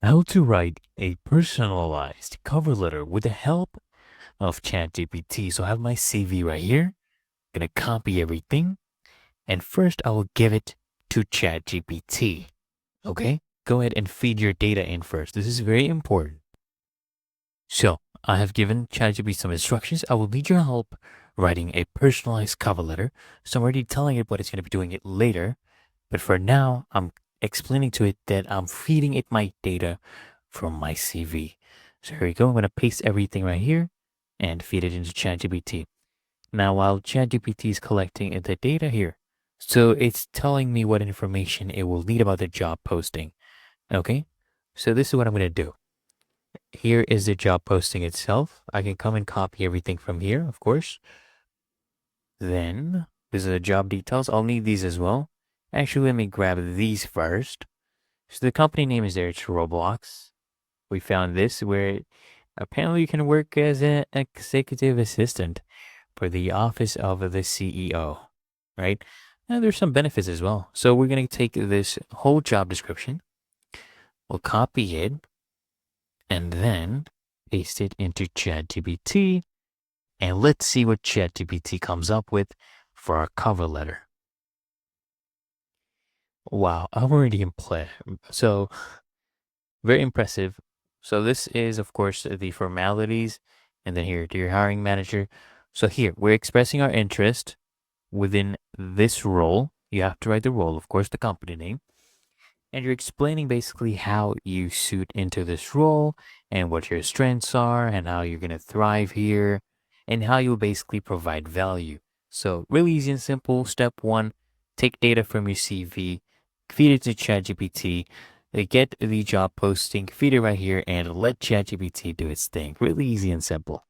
how to write a personalized cover letter with the help of ChatGPT. So I have my CV right here. I'm gonna copy everything, and first I will give it to ChatGPT. Okay, go ahead and feed your data in first. This is very important. So I have given ChatGPT some instructions. I will need your help writing a personalized cover letter. So I'm already telling it what it's gonna be doing it later. But for now, I'm explaining to it that I'm feeding it my data from my CV. So here we go. I'm going to paste everything right here and feed it into ChatGPT. Now, while ChatGPT is collecting the data here, so it's telling me what information it will need about the job posting. Okay. So this is what I'm going to do. Here is the job posting itself. I can come and copy everything from here, of course. Then these are the job details. I'll need these as well. Actually, let me grab these first. So the company name is there. It's Roblox. We found this where apparently you can work as an executive assistant for the office of the CEO, right? And there's some benefits as well. So we're going to take this whole job description. We'll copy it and then paste it into ChatGPT. And let's see what ChatGPT comes up with for our cover letter. Wow, I'm already impressed. So very impressive. So this is, of course, the formalities, and then here, dear hiring manager. So here, we're expressing our interest within this role. You have to write the role, of course, the company name, and you're explaining basically how you suit into this role and what your strengths are and how you're gonna thrive here and how you'll basically provide value. So really easy and simple. Step one, take data from your CV, feed it to ChatGPT, get the job posting, feed it right here, and let ChatGPT do its thing. Really easy and simple.